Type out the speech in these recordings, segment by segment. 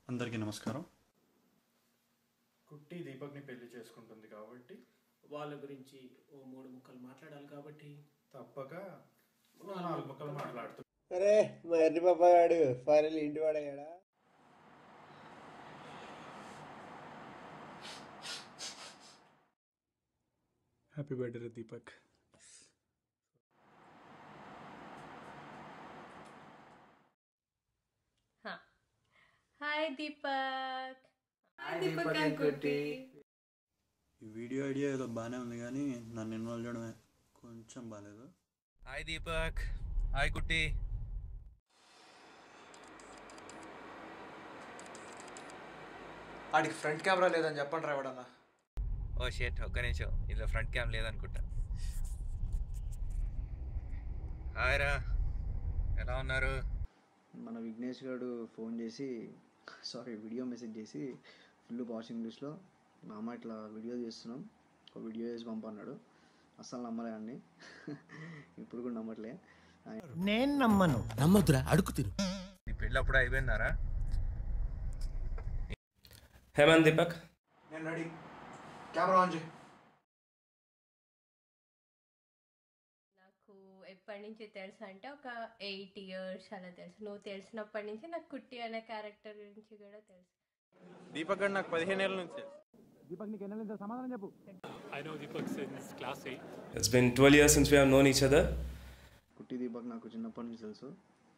అందరికీ నమస్కారం. కుట్టి దీపక్ని పెళ్లి చేసుకుంటుంది కాబట్టి వాళ్ళ గురించి ఓ 3 ముక్కలు మాట్లాడాలి కాబట్టి తప్పక 4 ముక్కలు మాట్లాడుతుంది. అరే మా ఎర్రి పాపగాడు ఫైనల్ ఇంటి వాడయ్యాడా? Happy birthday Deepak. Hi Deepak. ఈ వీడియో ఐడియా ఏదో బాగానే ఉంది కానీ నన్ను ఇన్వాల్వ్ చేయడమే కొంచెం బాగాలేదు. హాయ్ దీపక్. హాయ్ కుట్టి. ఆడికి ఫ్రంట్ కెమెరా లేదని చెప్పండి రా ఎవడన్నా. ఓ షేట్, ఒక్క నిమిషం, ఇందులో ఫ్రంట్ క్యామ్ లేదనుకుంటా. హాయ్ రా, ఎలా ఉన్నారు? మన విఘ్నేష్ గారు ఫోన్ చేసి వీడియో మెసేజ్ చేసి ఫుల్ పాష్ ఇంగ్లీష్లో మామ ఇట్లా వీడియో చేస్తున్నాం, ఒక వీడియో చేసి పంపన్నాడు. అస్సలు నమ్మలే అన్ని, ఇప్పుడు కూడా నమ్మట్లే. నేను నమ్మొద్దురా, అడుగు తిరు. నీ పెళ్ళి అప్పుడు అయిపోయిందారా? హేమంత్ దీపక్, నేను రెడీ. కెమెరా ఆన్ చేయి. నాకు ఎప్పటి నుంచి తెలుసు అంటే ఒక 8 years అలా తెలుసు. నువ్వు తెలిసినప్పటి నుంచి నాకు కుట్టి అనే క్యారెక్టర్ గురించి కూడా తెలుసు. దీపక్ గారు నాకు 15 ఏళ్ళ నుంచి. దీపక్ నీకు ఎన్నెల నుంచి సమాధానం చెప్పు. I know Deepak since class 8. It's been 12 years since we have known each other. కుట్టి దీపక్ నాకు చిన్నప్పటి నుంచి తెలుసు,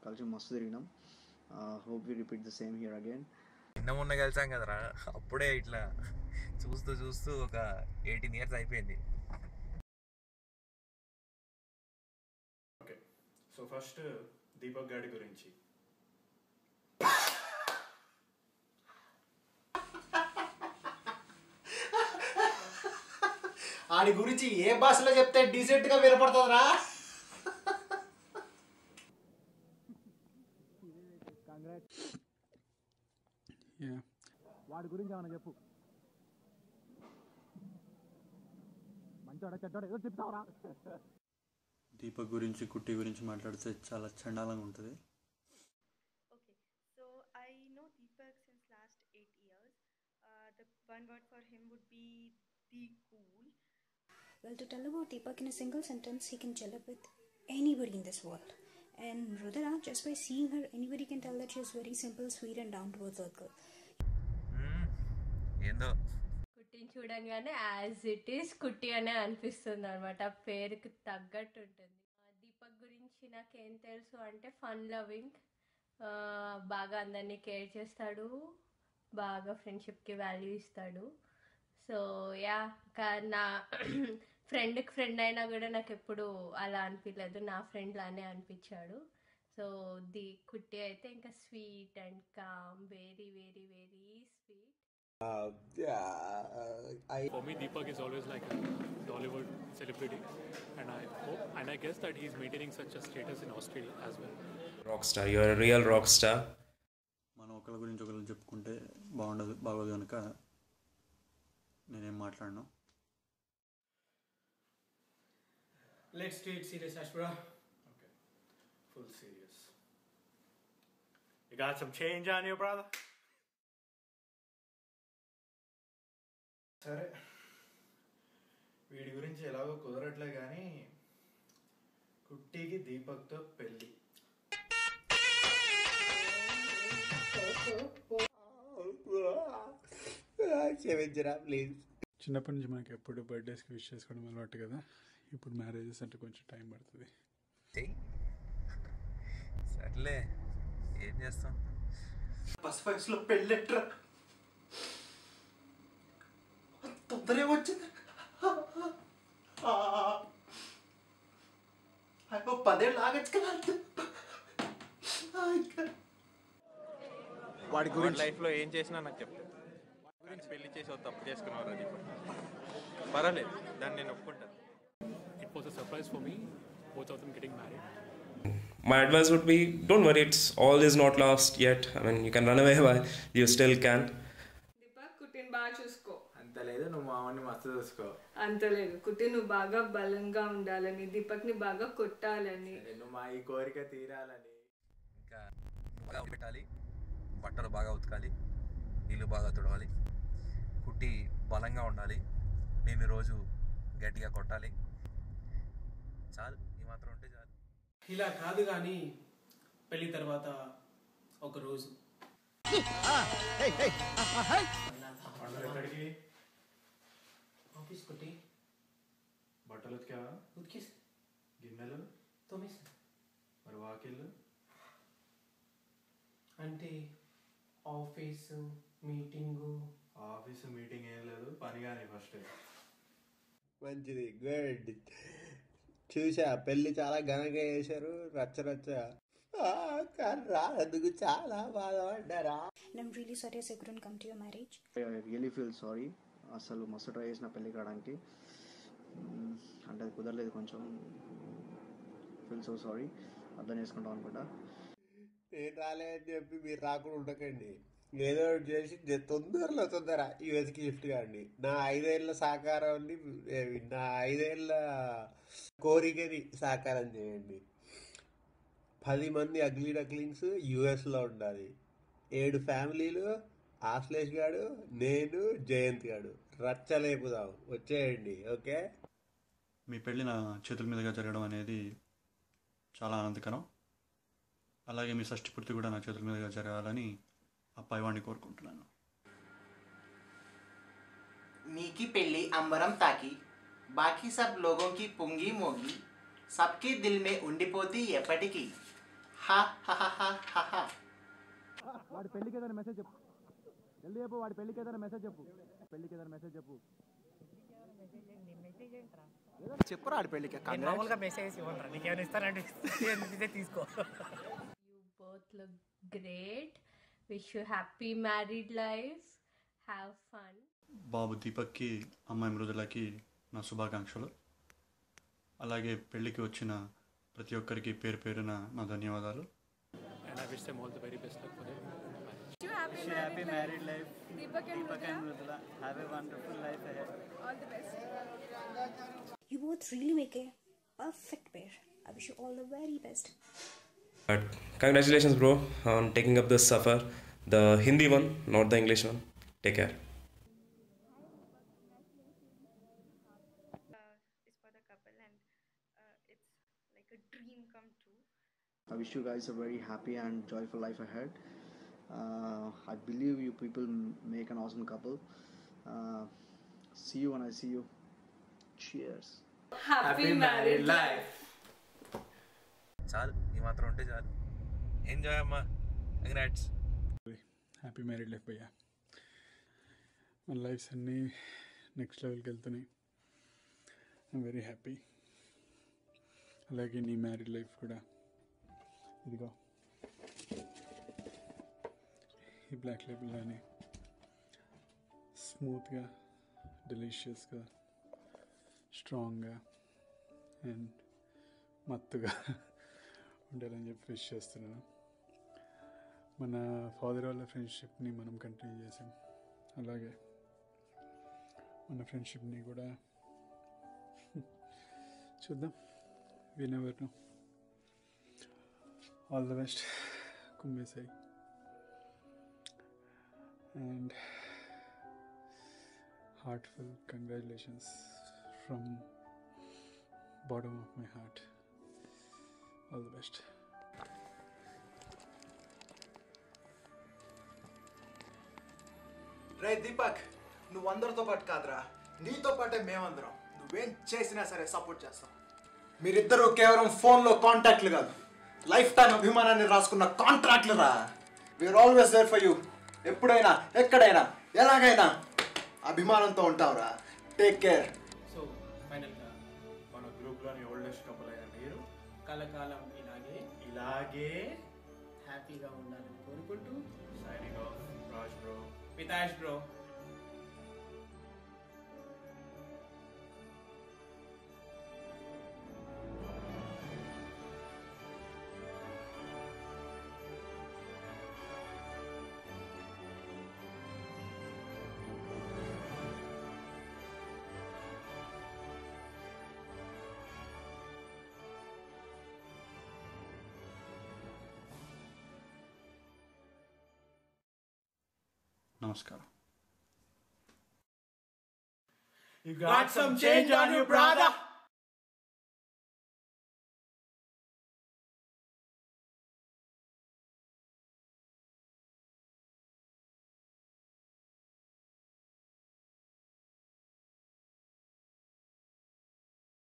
కలిసి మస్తు తిరిగినాం. Hope we repeat the same here again. నిన్న మొన్న కలిసాం కదరా, అప్పుడే ఇట్లా చూస్తూ చూస్తూ ఒక 18 years అయిపోయింది. ఓకే, సో ఫస్ట్ దీపక్ గాడి గురించి. ఆడి గురించి ఏ భాషలో చెప్తే డీసెంట్ గా వినపడుతుందిరా? వాడి గురించి ఏమన్నా చెప్పు. మంచోడా చెడ్డోడా ఏదో చెప్తావరా? దీపక్ గురించి కుట్టి గురించి మాట్లాడితే చాలా చండాలంగా ఉంటుంది. Okay, so I know Deepak since last 8 years. The one word for him would be the cool. Well, to tell about Deepak in a single sentence, he can gel up with anybody in this world. And Rudra, just by seeing her, anybody can tell that she is very simple, sweet and down to earth girl. ఏందో కుట్టిని చూడంగానే as it is కుట్టి అనే అనిపిస్తుంది అనమాట. పేరుకి తగ్గట్టు ఉంటుంది. దీపక్ గురించి నాకేం తెలుసు అంటే ఫన్ లవింగ్, బాగా అందరినీ కేర్ చేస్తాడు, బాగా ఫ్రెండ్షిప్కి వాల్యూ ఇస్తాడు. సో యా, నా ఫ్రెండ్కి ఫ్రెండ్ అయినా కూడా నాకు ఎప్పుడు అలా అనిపించలేదు, నా ఫ్రెండ్ లానే అనిపించాడు. సో కుట్టి అయితే ఇంకా sweet and calm, very very very sweet. For me, Deepak is always like a Bollywood celebrity, and I hope and I guess that he's maintaining such a status in Australia as well. Rockstar, you're a real rockstar. మనం ఒకరి గురించి ఒకరు చెప్పుకుంటే బాగోదు కనుక నేనేం మాట్లాడను. Let's take it serious, Ashbra. Okay, full serious. You got some change on you, brother? సరే, వీడి గురించి ఎలాగో కుదరట్లే కానీ కుట్టికి దీపక్తో పెళ్ళి. క్షమించరా ప్లీజ్. చిన్నప్పటి నుంచి మనకి ఎప్పుడు బర్త్డేస్కి విష్ చేసుకోవడం అలవాటు కదా, ఇప్పుడు మ్యారేజెస్ అంటే కొంచెం టైం పడుతుంది. సర్లే, ఏం చేస్తాం. ఫస్ట్ వయసులో పెళ్ళెట్రా, తొందరే వచ్చింది. 10 ఏళ్ళు ఆగచ్చు కదా. వాడి గురించి లైఫ్లో ఏం చేసినా నాకు చెప్తాను. గురించి పెళ్లి చేసి తప్పు చేసుకున్నారు, అది పర్వాలేదు, దాన్ని నేను ఒప్పుకుంటాను. It was a surprise for me, both of them getting married. My advice would be, don't worry, all is not lost yet. I mean, you can run away, but you still can. Deepak, కుట్టిని బాగా చూసుకో. అంత లేదు, నువ్వు మామని మస్తు చూసుకో. అంత లేదు, కుట్టి నువ్వు బాగా బలంగా ఉండాలని, దీపక్ని బాగా కొట్టాలని. నువ్వు మా ఈ కోరిక తీరాలని. ఇంకా బాగా పెట్టాలి, బట్టలు బాగా ఉతకాలి, ఇల్లు బాగా తుడవాలి, కుట్టి బలంగా ఉండాలి, నేను రోజు గట్టిగా కొట్టాలి. చాలు, ఈ మాత్రం ఉంటే చాలు. ఇలా కాదు కానీ పెళ్లి తర్వాత ఒక రోజు ఎక్కడికి? ఆఫీస్ కొట్టి బట్టలు ఉతికావా? ఉతికేసి గిన్నెలు తోమేసి. మరి వాకిళ్ళు? అంటే ఆఫీసు మీటింగు. ఆఫీసు మీటింగ్ ఏం లేదు, పని కానీ ఫస్ట్. మంచిది, గుడ్. చూసా, పెళ్ళి చాలా ఘనంగా చేశారు, రచ్చ కానీ రానందుకు చాలా బాధపడ్డారా. And I'm really sorry as I couldn't come to your marriage. I really feel sorry. అసలు మస్తు ట్రై చేసిన పెళ్ళి కావడానికి, అంటే అది కుదరలేదు. కొంచెం ఫీల్ సో సారీ. అర్థం చేసుకుంటాం అనుకుంటా. నేను రాలేదని చెప్పి మీరు రాకుండా ఉండకండి, ఏదో ఒకటి చేసి తొందర యూఎస్కి షిఫ్ట్ కాండి. నా 5 ఏళ్ళ సహకారాన్ని, నా 5 ఏళ్ళ కోరికని సాకారం చేయండి. 10 మంది అగ్లీ డక్లింగ్స్ యూఎస్లో ఉండాలి, 7 ఫ్యామిలీలు, ఆశ్లేష్ గాడు, నేను, జయంత్ గాడు రచ్చలేపుదాం, వచ్చేయండి. ఓకే, మీ పెళ్ళి నా చేతుల మీదుగా జరగడం అనేది చాలా ఆనందకరం. అలాగే మీ షష్ఠి పూర్తి కూడా నా చేతుల మీదుగా జరగాలని ఆ పైవాడిని కోరుకుంటున్నాను. मीकी पेली अंबरम ताकी बाकी सब लोगों की पुंगी मोगी सबके दिल में ఉండిపోతి ఎప్పటికీ. హా హా హా హా హా. వాడి పెళ్ళికి ఏదైనా మెసేజ్ చెప్పు, జల్దీ చెప్పు. వాడి పెళ్ళికి ఏదైనా మెసేజ్ చెప్పు, పెళ్ళికి ఏదైనా మెసేజ్ చెప్పు. చెప్పురా ఆడి పెళ్ళికి. మామూలుగా మెసేజ్ ఇవ్వండి, నీకేమైనా ఇస్తానంటే తీసుకో. You both look great. Wish you happy married life. Have fun. బాబు దీపక్కి, అమ్మాయి మృదులకి నా శుభాకాంక్షలు. అలాగే పెళ్ళికి వచ్చిన ప్రతి ఒక్కరికి పేరు పేరున నా ధన్యవాదాలు. And I wish them all the very best luck for their marriage. Happy married life. Deepak and Mrudula. Have a wonderful life ahead. All the best. You both really make a perfect pair. I wish you all the very best. But congratulations, bro, on taking up this suffer. The Hindi one, not the English one. Take care. Is for the couple, and it's like a dream come true. I wish you guys a very happy and joyful life ahead. I believe you people make an awesome couple. See you when I see you. Cheers. Happy married life. చాలు, ఈ మాత్రం ఉంటే చాలు. Enjoy అమ్మా, congrats. Happy married life భయ్యా. మన lifes అన్నీ next లెవెల్కి వెళ్తున్నాయి. I'm very happy. అలాగే నీ మ్యారీడ్ లైఫ్ కూడా. ఇదిగో ఈ బ్లాక్ లేబుల్లోనే స్మూత్గా, డెలిషియస్గా, స్ట్రాంగ్గా అండ్ మత్తుగా ఉండాలని చెప్పి విష్ చేస్తున్నాను. మన ఫాదర్ వాళ్ళ ఫ్రెండ్షిప్ని మనం కంటిన్యూ చేసాం, అలాగే మన ఫ్రెండ్షిప్ని కూడా చూద్దాం. We never know. All the best కుమ్మేసాయి. And heartfelt congratulations from bottom of my heart. All the best. రే దీపక్, నువ్వు అందరితో పాటు కాదురా, నీతో పాటే మేమందరం. నువ్వేం చేసినా సరే సపోర్ట్ చేస్తాం. మీరిద్దరూ కేవలం ఫోన్లో కాంటాక్ట్లు కాదు, లైఫ్ టైం అభిమానాన్ని రాసుకున్న కాంట్రాక్ట్లు రా. We are always there for you. ఎప్పుడైనా, ఎక్కడైనా, ఎలాగైనా అభిమానంతో ఉంటావురా. Take care. సో ఫైనల్గా మన గ్రూప్లోని ఓల్డెస్ట్ కపుల్ అయిన మీరు కలకాలం ఇలాగే హ్యాపీగా ఉండాలని కోరుకుంటూ signing off, Raj bro, Vitash bro. నమస్కారం. You got some change on you, brother?